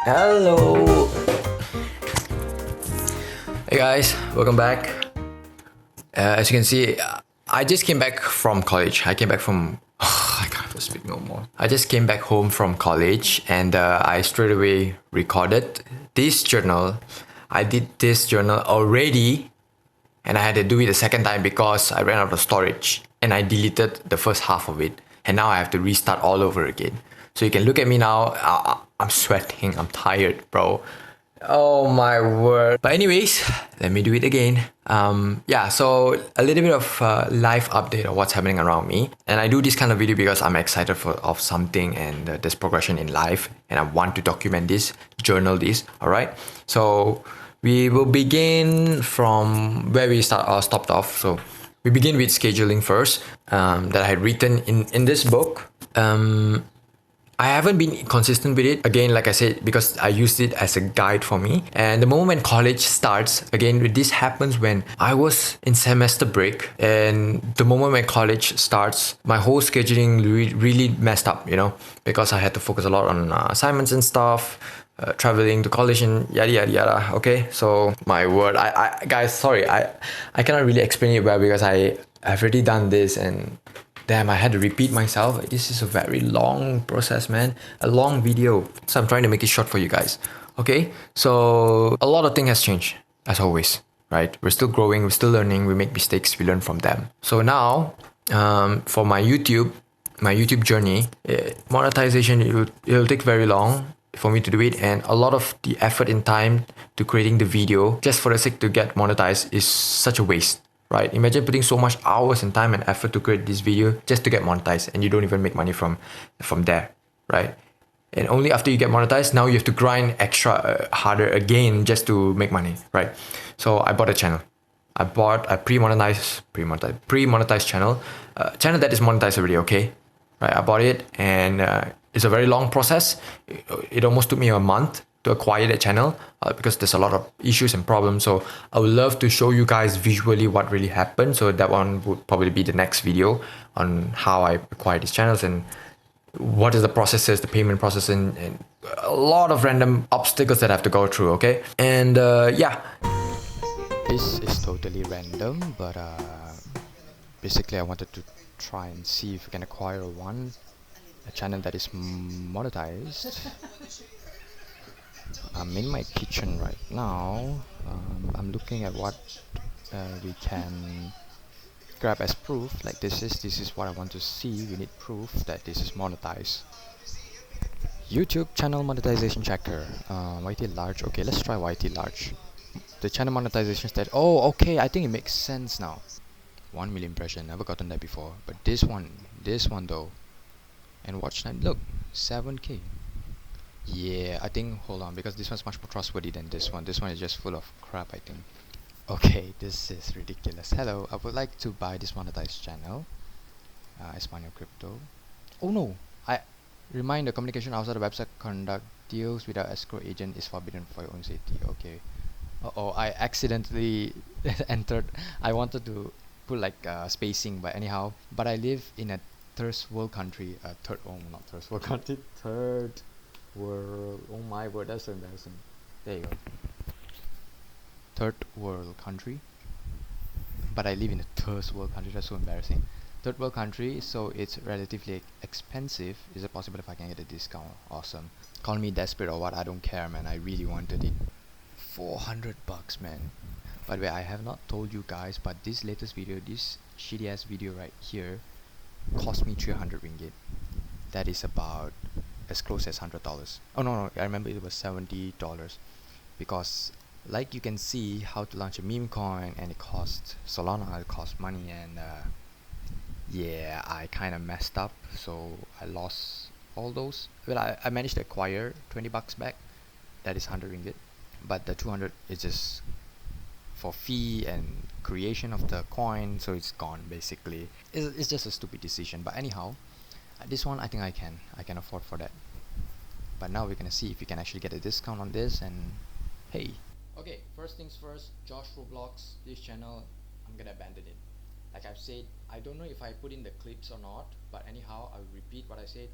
Hello. Hey guys, welcome back. As you can see, I just came back from college. I came back from. I can't speak no more. I just came back home from college and I straight away recorded this journal. I did this journal already and I had to do it a second time because I ran out of storage and I deleted the first half of it. And now I have to restart all over again. So you can look at me now. I'm sweating. I'm tired, bro. Oh my word. But anyways, let me do it again. Yeah, so a little bit of life update of what's happening around me. And I do this kind of video because I'm excited of something and there's progression in life. And I want to document this, journal this, all right? So we will begin from where we stopped off. So we begin with scheduling first that I had written in this book. I haven't been consistent with it. Again, like I said, because I used it as a guide for me. And the moment college starts, again, this happens when I was in semester break. And the moment when college starts, my whole scheduling really messed up, because I had to focus a lot on assignments and stuff. Traveling to college and yada yada yada. Okay, so my word, I guys, sorry, I cannot really explain it well because I've already done this and damn, I had to repeat myself. This is a very long process, man. A long video. So I'm trying to make it short for you guys. Okay, so a lot of things has changed as always, right? We're still growing, we're still learning, we make mistakes, we learn from them. So now, for my YouTube journey, monetization, it'll take very long for me to do it, and a lot of the effort and time to creating the video just for the sake to get monetized is such a waste, right? Imagine putting so much hours and time and effort to create this video just to get monetized and you don't even make money from there, right? And only after you get monetized, now you have to grind extra harder again just to make money, right? So I bought a channel. I bought a pre-monetized channel, channel that is monetized already, okay? Right, I bought it and it's a very long process. It almost took me a month to acquire the channel because there's a lot of issues and problems. So I would love to show you guys visually what really happened. So that one would probably be the next video on how I acquired these channels and what is the processes, the payment process, and a lot of random obstacles that I have to go through. Okay, and yeah, This is totally random, but basically I wanted to try and see if we can acquire a channel that is monetized. I'm in my kitchen right now. I'm looking at what we can grab as proof. Like this is what I want to see. We need proof that this is monetized. YouTube channel monetization checker. YT large. Okay, let's try YT large. The channel monetization stat. Oh, okay. I think it makes sense now. 1 million impression. Never gotten that before. But this one though. And watch time. Look, 7K. Yeah, I think. Hold on, because this one's much more trustworthy than this one. This one is just full of crap, I think. Okay, this is ridiculous. Hello, I would like to buy this monetized channel. Espanol crypto. Oh no! I remind the communication outside the website conduct deals without escrow agent is forbidden for your own safety. Okay. Oh, I accidentally entered. I wanted to put like spacing, but anyhow. But I live in a third world country. Not third world country. Third world. Oh my word, that's so embarrassing. There you go. Third world country. But I live in a third world country. That's so embarrassing. Third world country, so it's relatively expensive. Is it possible if I can get a discount? Awesome. Call me desperate or what? I don't care, man. I really wanted it. 400 bucks, man. By the way, I have not told you guys, but this latest video, this shitty ass video right here, cost me 300 ringgit. That is about as close as $100. Oh no, I remember it was $70 because, like you can see, how to launch a meme coin, and it costs Solana. It costs money, and yeah, I kind of messed up, so I lost all those. Well, I managed to acquire 20 bucks back. That is 100 ringgit. But the 200 is just for fee and creation of the coin, so it's gone basically. It's just a stupid decision. But anyhow, this one I think I can afford for that. But now we're gonna see if we can actually get a discount on this, and hey. Okay, first things first, Josh Roblox, this channel, I'm gonna abandon it. Like I've said, I don't know if I put in the clips or not, but anyhow, I'll repeat what I said.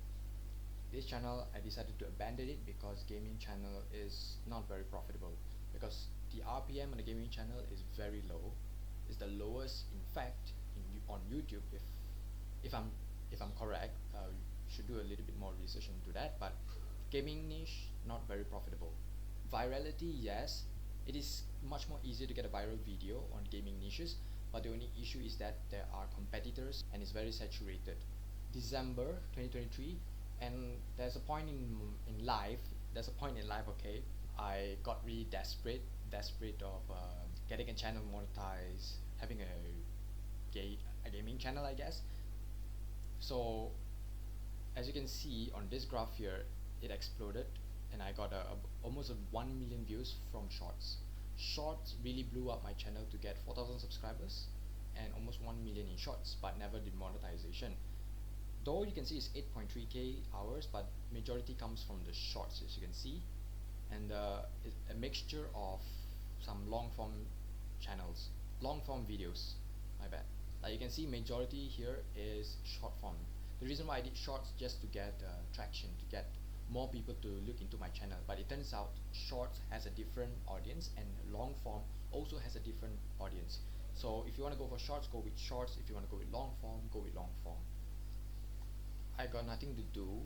This channel I decided to abandon it because gaming channel is not very profitable, because the RPM on the gaming channel is very low. It's the lowest in fact on YouTube, if I'm if I'm correct. Should do a little bit more research into that, but gaming niche not very profitable. Virality, yes, it is much more easier to get a viral video on gaming niches, but the only issue is that there are competitors and it's very saturated. December 2023, and there's a point in life, okay, I got really desperate of getting a channel monetized, having a gaming channel, I guess. So as you can see on this graph here, it exploded, and I got almost 1 million views from shorts. Shorts really blew up my channel to get 4,000 subscribers and almost 1 million in shorts, but never did monetization. Though you can see it's 8.3k hours, but majority comes from the shorts, as you can see, and it's a mixture of some long form channels, long form videos, my bad. Like you can see, majority here is short form. The reason why I did shorts, just to get traction, to get more people to look into my channel, but it turns out shorts has a different audience and long form also has a different audience. So if you want to go for shorts, go with shorts. If you want to go with long form, go with long form. I got nothing to do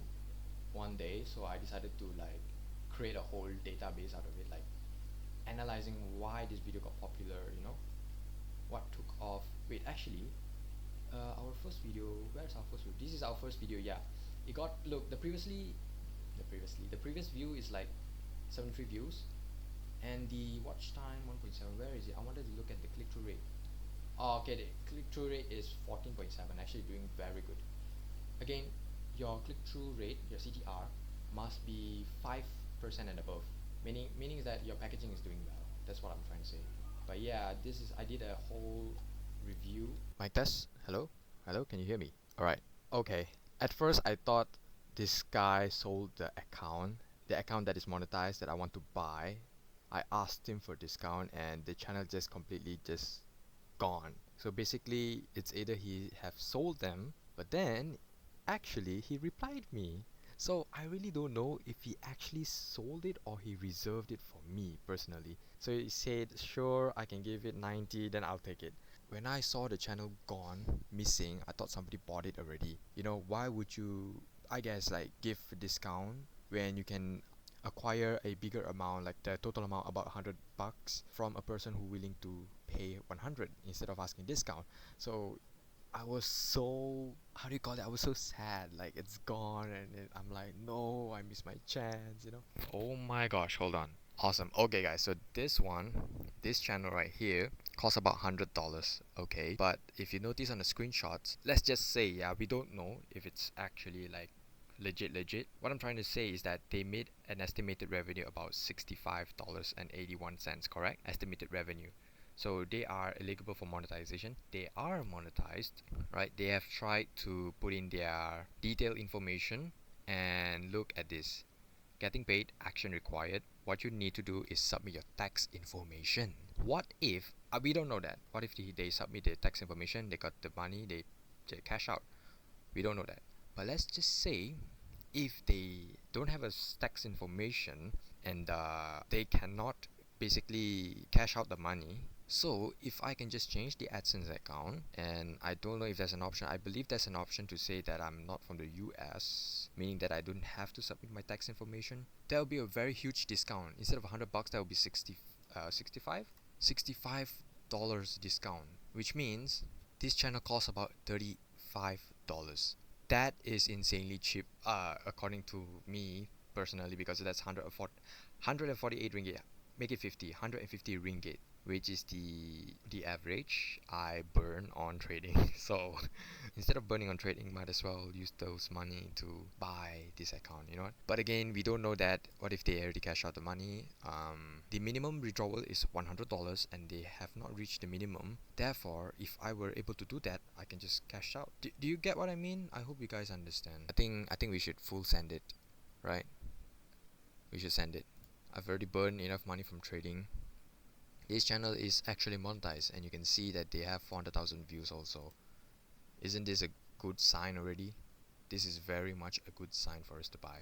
one day, so I decided to like create a whole database out of it, like analyzing why this video got popular, what took off. Wait, actually, our first video, where's our first video? This is our first video. Yeah, it got, look, the previous view is like 73 views, and the watch time 1.7. Where is it? I wanted to look at the click-through rate. Oh, okay, the click-through rate is 14.7, actually doing very good. Again, your click-through rate, your CTR, must be 5% and above, meaning that your packaging is doing well. That's what I'm trying to say. But yeah, I did a whole review. Mic test. Hello, can you hear me? All right. Okay, at first I thought this guy sold the account that is monetized that I want to buy. I asked him for discount and the channel just completely just gone. So basically it's either he have sold them, but then actually he replied me. So I really don't know if he actually sold it or he reserved it for me personally. So he said, sure, I can give it 90, then I'll take it. When I saw the channel gone, missing, I thought somebody bought it already. Why would you, I guess, like give a discount when you can acquire a bigger amount, like the total amount about 100 bucks from a person who willing to pay 100 instead of asking discount. So I was so, how do you call it, I was so sad, like it's gone, and I'm like, no, I missed my chance. Oh my gosh, hold on. Awesome. Okay guys, so this channel right here costs about $100, okay? But if you notice on the screenshots, let's just say, yeah, we don't know if it's actually like legit. What I'm trying to say is that they made an estimated revenue about $65.81, correct? Estimated revenue. So they are eligible for monetization. They are monetized, right? They have tried to put in their detailed information, and look at this. Getting paid, action required. What you need to do is submit your tax information. What if, we don't know that. What if they submit the tax information, they got the money, they cash out? We don't know that. But let's just say if they don't have a tax information, and they cannot basically cash out the money. So if I can just change the AdSense account, and I don't know if there's an option, I believe there's an option to say that I'm not from the US, meaning that I don't have to submit my tax information. That will be a very huge discount. Instead of 100 bucks, that will be 65 $65 discount, which means this channel costs about $35. That is insanely cheap, according to me personally, because that's 148 ringgit. Make it 50, 150 ringgit, which is the average I burn on trading. So instead of burning on trading, might as well use those money to buy this account, you know what? But again, we don't know that. What if they already cash out the money? The minimum withdrawal is $100 and they have not reached the minimum. Therefore, if I were able to do that, I can just cash out. Do you get what I mean? I hope you guys understand. I think we should full send it, right? We should send it. I've already burned enough money from trading. This channel is actually monetized, and you can see that they have 400,000 views also. Isn't this a good sign already? this is very much a good sign for us to buy.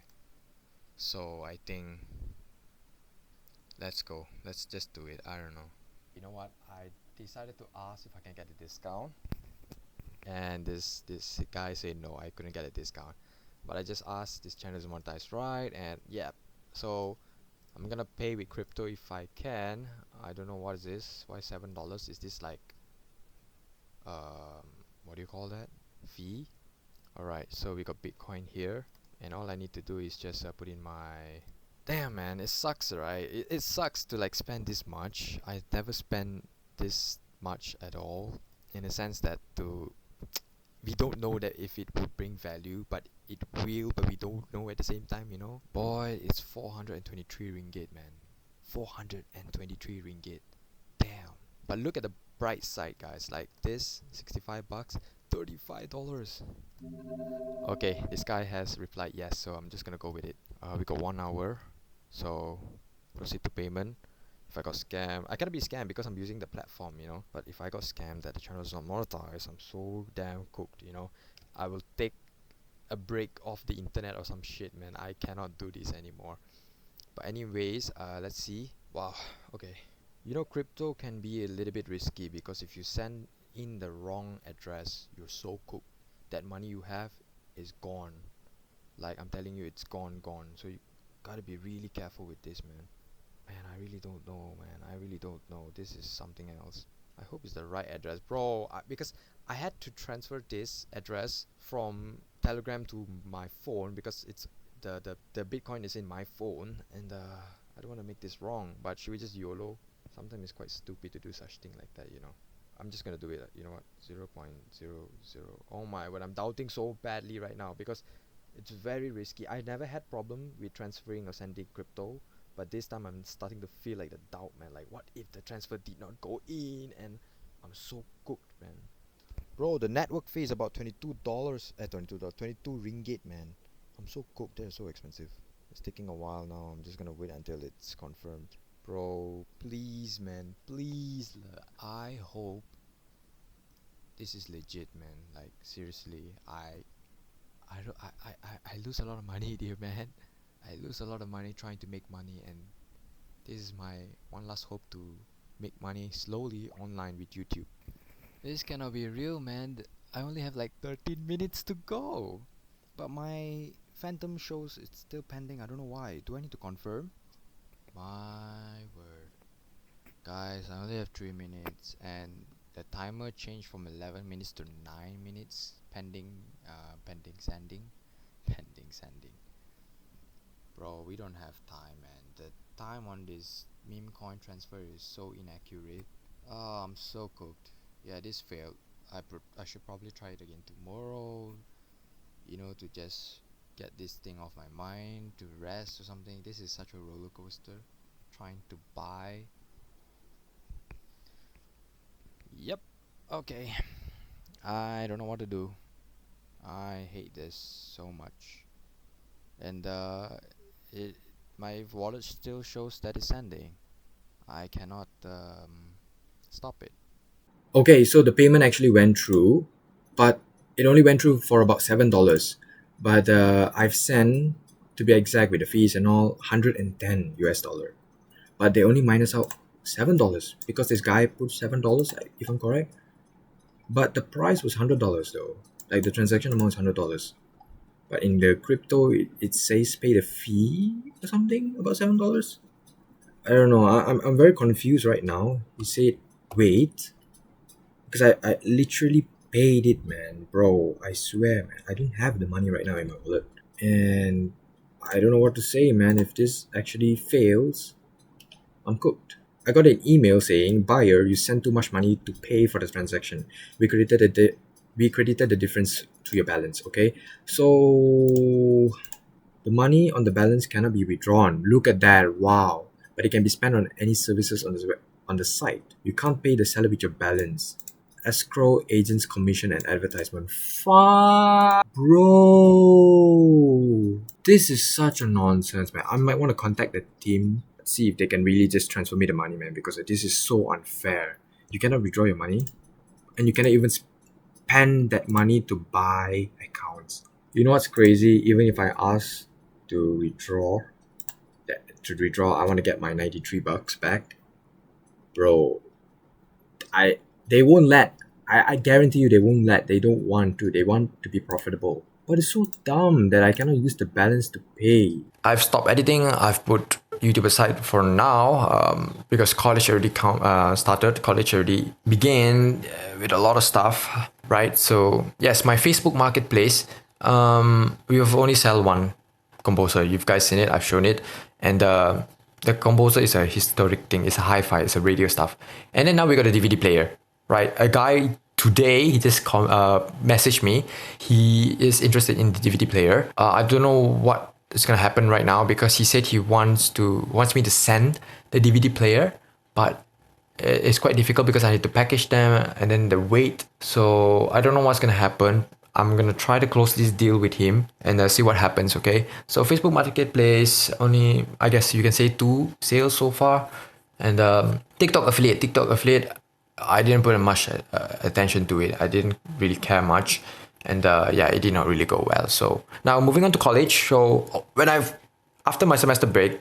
So I think let's go. Let's just do it. I don't know. You know what? I decided to ask if I can get a discount, and this guy said no, I couldn't get a discount. But I just asked, this channel is monetized, right? And yeah, so I'm gonna pay with crypto if I can. I don't know what is this. Why $7? Is this like what do you call that? Fee? Alright, so we got Bitcoin here, and all I need to do is just put in my. Damn man, it sucks, right? It sucks to like spend this much. I never spent this much at all, in a sense that to we don't know that if it would bring value, but it will, but we don't know at the same time, you know. Boy, it's 423 ringgit, man. 423 ringgit. Damn. But look at the bright side, guys. Like this, 65 bucks, $35. Okay, this guy has replied yes, so I'm just gonna go with it. We got 1 hour, so proceed to payment. If I got scammed, I cannot be scammed because I'm using the platform, you know. But if I got scammed that the channel is not monetized, I'm so damn cooked, you know. I will take a break off the internet or some shit, man. I cannot do this anymore. But anyways, let's see. Wow, okay. You know, crypto can be a little bit risky because if you send in the wrong address, you're so cooked. That money you have is gone. Like I'm telling you, it's gone. So you gotta be really careful with this, man. Man, I really don't know, man. I really don't know. This is something else. I hope it's the right address, bro. Because I had to transfer this address from Telegram to my phone because it's the Bitcoin is in my phone, and I don't want to make this wrong. But should we just YOLO? Sometimes it's quite stupid to do such thing like that, you know. I'm just gonna do it. You know what? 0.00. Oh my! But I'm doubting so badly right now because it's very risky. I never had problem with transferring or sending crypto, but this time I'm starting to feel like the doubt, man. Like, what if the transfer did not go in? And I'm so cooked, man. Bro, the network fee is about $22. 22 ringgit, man. I'm so cooked. They're so expensive. It's taking a while now. I'm just gonna wait until it's confirmed. Bro, please, man. Please. I hope this is legit, man. Like, seriously. I lose a lot of money here, man. I lose a lot of money trying to make money, and this is my one last hope to make money slowly online with YouTube. This cannot be real, man. I only have like 13 minutes to go. But my Phantom shows it's still pending. I don't know why. Do I need to confirm? My word. Guys, I only have 3 minutes, and the timer changed from 11 minutes to 9 minutes pending pending sending. Pending sending. Bro, we don't have time, man. The time on this meme coin transfer is so inaccurate. Oh, I'm so cooked. Yeah, this failed. I should probably try it again tomorrow, you know, to just get this thing off my mind, to rest or something. This is such a roller coaster trying to buy. Yep. Okay. I don't know what to do. I hate this so much. And it my wallet still shows that it's sending. I cannot stop it. Okay, so the payment actually went through, but it only went through for about $7. But I've sent, to be exact with the fees and all, 110 US dollar. But they only minus out $7 because this guy put $7, if I'm correct. But the price was $100 though. Like the transaction amount is $100. But in the crypto, it says pay the fee or something about $7. I don't know. I'm very confused right now. He said wait, because I literally paid it, man, bro. I swear, man. I don't have the money right now in my wallet, and I don't know what to say, man. If this actually fails, I'm cooked. I got an email saying, "Buyer, you sent too much money to pay for the transaction. We credited the difference to your balance." Okay, so the money on the balance cannot be withdrawn. Look at that! Wow, but it can be spent on any services on the site. You can't pay the seller with your balance. Escrow, agents, commission, and advertisement. Fuck, bro. This is such a nonsense, man. I might want to contact the team, see if they can really just transfer me the money, man, because this is so unfair. You cannot withdraw your money, and you cannot even spend that money to buy accounts. You know what's crazy? Even if I ask to withdraw, I want to get my 93 bucks back, bro. I they won't let. I guarantee you they won't let. They don't want to. They want to be profitable. But it's so dumb that I cannot use the balance to pay. I've stopped editing. I've put YouTube aside for now because college already started. College already began with a lot of stuff, right? So yes, my Facebook Marketplace. We have only sell one composer. You've guys seen it. I've shown it, and the composer is a historic thing. It's a hi-fi. It's a radio stuff. And then now we got a DVD player, right? A guy today he just messaged me. He is interested in the DVD player. I don't know what is gonna happen right now because he said he wants me to send the DVD player, but it's quite difficult because I need to package them and then the weight. So I don't know what's gonna happen. I'm gonna try to close this deal with him and see what happens. Okay. So Facebook Marketplace only, I guess you can say 2 sales so far, and TikTok affiliate. I didn't put much attention to it. I didn't really care much, and yeah, it did not really go well. So now moving on to college. So after my semester break,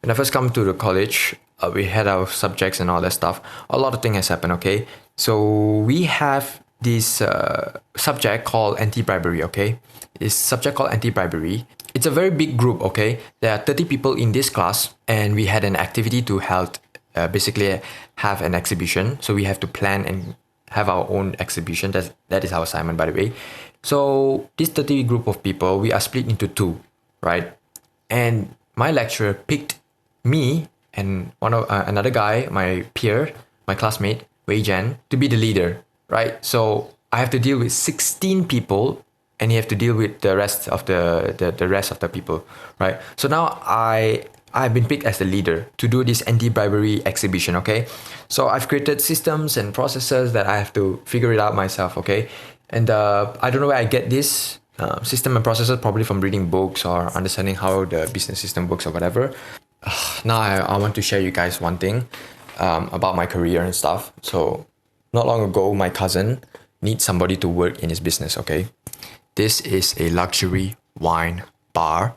when I first come to the college, we had our subjects and all that stuff. A lot of things has happened. Okay, so we have this subject called anti-bribery. Okay, this subject called anti-bribery. It's a very big group. Okay, there are 30 people in this class, and we had an activity to help basically have an exhibition. So we have to plan and have our own exhibition. That is our assignment, by the way. So this 30 group of people, we are split into two, right? And my lecturer picked me and another guy, my peer, my classmate, Wei Jan, to be the leader, right? So I have to deal with 16 people, and you have to deal with the rest of the rest of the people, right? So now I've been picked as the leader to do this anti-bribery exhibition, okay? So I've created systems and processes that I have to figure it out myself, okay? And I don't know where I get this system and processes, probably from reading books or understanding how the business system works or whatever. Now I want to share you guys one thing about my career and stuff. So not long ago, my cousin needs somebody to work in his business, okay? This is a luxury wine bar.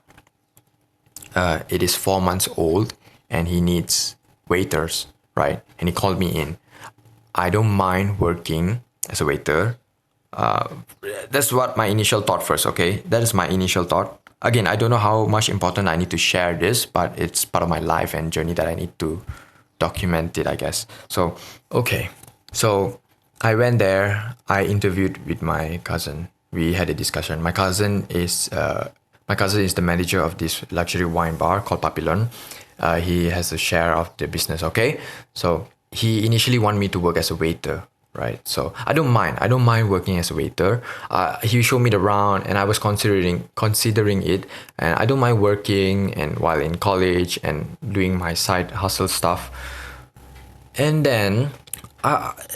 It is 4 months old and he needs waiters, right? And he called me in. I don't mind working as a waiter. That's what my initial thought first, okay? That is my initial thought. Again, I don't know how much important I need to share this, but it's part of my life and journey that I need to document it, I guess. So, okay. So I went there. I interviewed with my cousin. We had a discussion. My cousin is the manager of this luxury wine bar called Papillon. He has a share of the business. Okay, so he initially wanted me to work as a waiter, right? So I don't mind. I don't mind working as a waiter. He showed me around, and I was considering it, and I don't mind working and while in college and doing my side hustle stuff. And then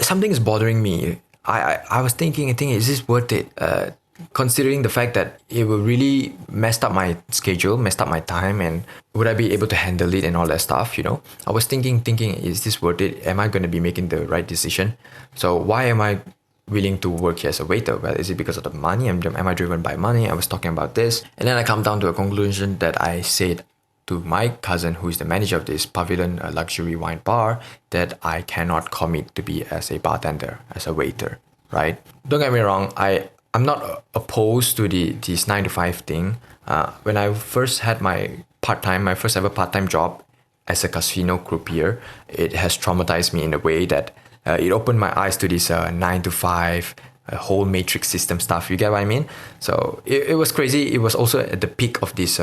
something is bothering me. I was thinking, is this worth it? Considering the fact that it will really messed up my schedule, messed up my time, and would I be able to handle it and all that stuff? I was thinking, is this worth it? Am I going to be making the right decision? So why am I willing to work here as a waiter? Well, is it because of the money? Am I driven by money? I was talking about this, and then I come down to a conclusion that I said to my cousin, who is the manager of this Pavilion luxury wine bar, that I cannot commit to be as a bartender, as a waiter, right? Don't get me wrong, I'm not opposed to this 9 to 5 thing. When I first had my first ever part-time job as a casino croupier, it has traumatized me in a way that it opened my eyes to this 9 to 5, whole matrix system stuff. You get what I mean? So it was crazy. It was also at the peak of this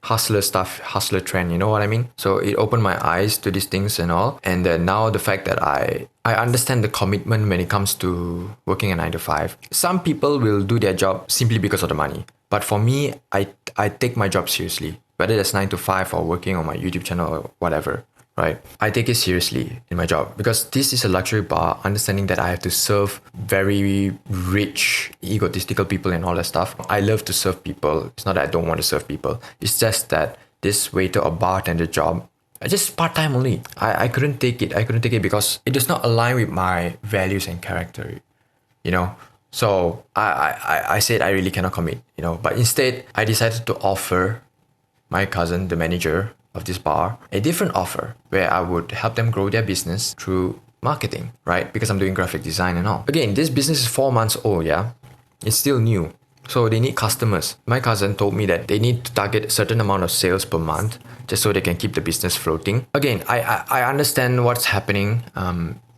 hustler trend, you know what I mean? So it opened my eyes to these things and all. And then now the fact that I understand the commitment when it comes to working a 9 to 5. Some people will do their job simply because of the money. But for me, I take my job seriously, whether it's 9 to 5 or working on my YouTube channel or whatever. Right, I take it seriously in my job because this is a luxury bar. Understanding that I have to serve very rich, egotistical people and all that stuff. I love to serve people. It's not that I don't want to serve people. It's just that this waiter or bartender job, just part time only. I couldn't take it. I couldn't take it because it does not align with my values and character. You know. So I said I really cannot commit, but instead I decided to offer my cousin, the manager of this bar, a different offer where I would help them grow their business through marketing, right? Because I'm doing graphic design and all. Again, this business is 4 months old, yeah? It's still new. So they need customers. My cousin told me that they need to target a certain amount of sales per month just so they can keep the business floating. Again, I understand what's happening.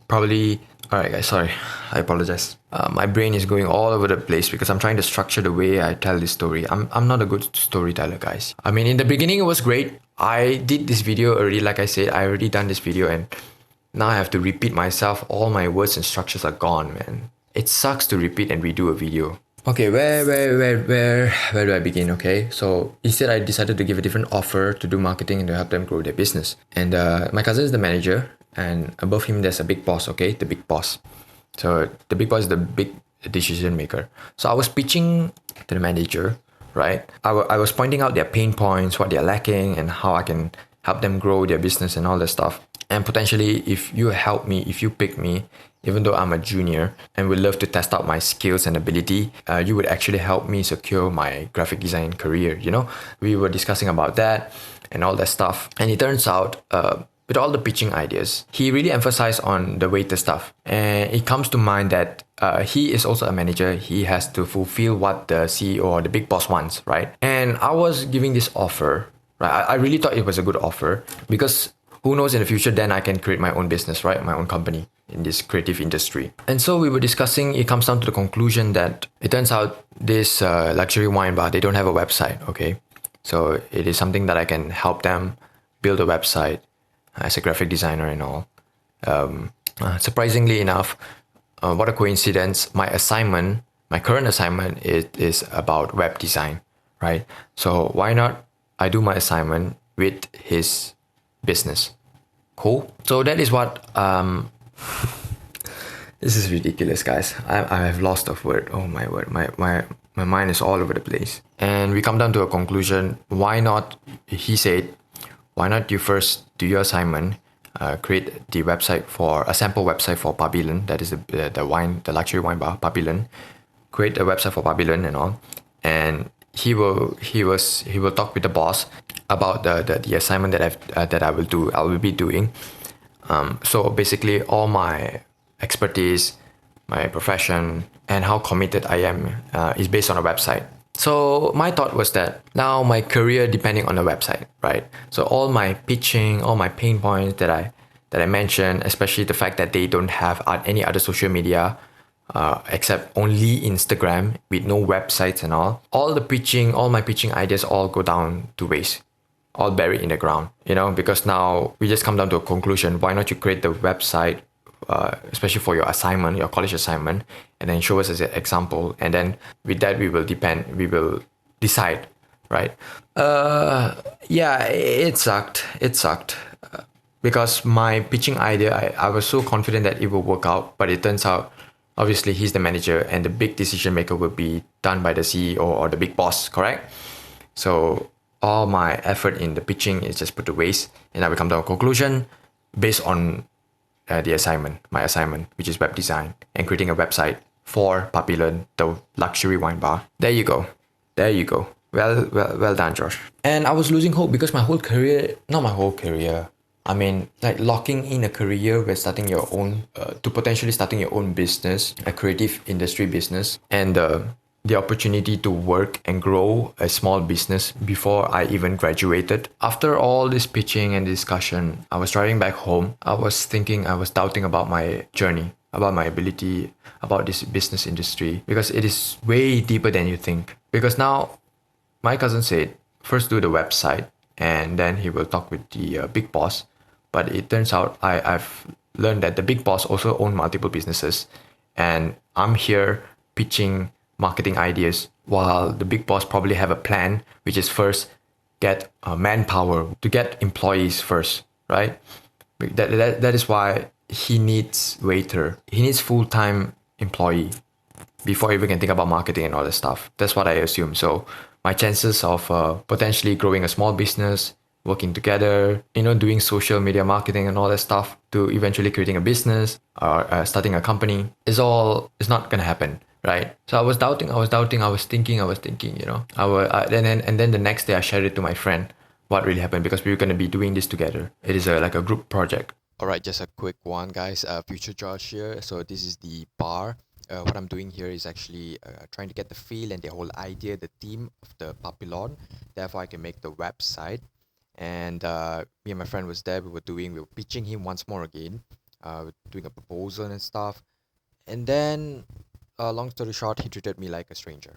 Probably, all right, guys, sorry. I apologize. My brain is going all over the place because I'm trying to structure the way I tell this story. I'm not a good storyteller, guys. I mean, in the beginning, it was great. I did this video already, like I said, I already done this video, and now I have to repeat myself. All my words and structures are gone, man. It sucks to repeat and redo a video. Okay, where do I begin? Okay, so instead I decided to give a different offer to do marketing and to help them grow their business. And my cousin is the manager, and above him there's a big boss. Okay, the big boss. So the big boss is the big decision maker. So I was pitching to the manager, right? I was pointing out their pain points, what they're lacking, and how I can help them grow their business and all that stuff. And potentially, if you help me, if you pick me, even though I'm a junior and would love to test out my skills and ability, you would actually help me secure my graphic design career. We were discussing about that and all that stuff. And it turns out, with all the pitching ideas, he really emphasized on the waiter stuff. And it comes to mind that he is also a manager. He has to fulfill what the CEO or the big boss wants, right? And I was giving this offer, right? I really thought it was a good offer because who knows, in the future, then I can create my own business, right? My own company in this creative industry. And so we were discussing, it comes down to the conclusion that it turns out this luxury wine bar, they don't have a website, okay? So it is something that I can help them build a website as a graphic designer and all. Surprisingly enough, what a coincidence, my current assignment is about web design, right? So why not I do my assignment with his business? Cool. So that is what this is ridiculous, guys. I have lost of word. Oh my word. My mind is all over the place. And we come down to a conclusion. Why not, he said, why not you first do your assignment, create the website for a sample website for Pavilion, that is the luxury wine bar, Pavilion. Create a website for Pavilion and all. And he will talk with the boss about the assignment that I will be doing. So basically, all my expertise, my profession, and how committed I am is based on a website. So my thought was that now my career depending on the website, right? So all my pitching, all my pain points that I mentioned, especially the fact that they don't have any other social media except only Instagram with no websites and all my pitching ideas all go down to waste, all buried in the ground, because now we just come down to a conclusion. Why not you create the website, especially for your assignment, your college assignment, and then show us as an example, and then with that we will decide, right? Yeah, it sucked because my pitching idea, I was so confident that it will work out, but it turns out obviously he's the manager and the big decision maker will be done by the CEO or the big boss, correct? So all my effort in the pitching is just put to waste, and I will come to a conclusion based on my assignment, which is web design and creating a website for Papillon, the luxury wine bar. There you go. Well done, Josh. And I was losing hope because not my whole career. I mean, like locking in a career where starting your own, to potentially starting your own business, a creative industry business, and the opportunity to work and grow a small business before I even graduated. After all this pitching and discussion, I was driving back home. I was doubting about my journey, about my ability, about this business industry, because it is way deeper than you think. Because now, my cousin said, first do the website, and then he will talk with the big boss. But it turns out I've learned that the big boss also owns multiple businesses, and I'm here pitching marketing ideas while the big boss probably have a plan, which is first get manpower, to get employees first, right? That is why he needs waiter. He needs full-time employee before he even can think about marketing and all that stuff. That's what I assume. So my chances of potentially growing a small business, working together, doing social media marketing and all that stuff to eventually creating a business or starting a company is not gonna happen, right? So I was doubting, I was doubting, I was thinking, you know. And then the next day I shared it to my friend what really happened, because we were going to be doing this together. It is like a group project. Alright, just a quick one, guys. Future Josh here. So this is the bar. What I'm doing here is actually trying to get the feel and the whole idea, the theme of the Papillon. Therefore, I can make the website. And me and my friend was there. We were pitching him once more again, doing a proposal and stuff. And then, long story short, he treated me like a stranger.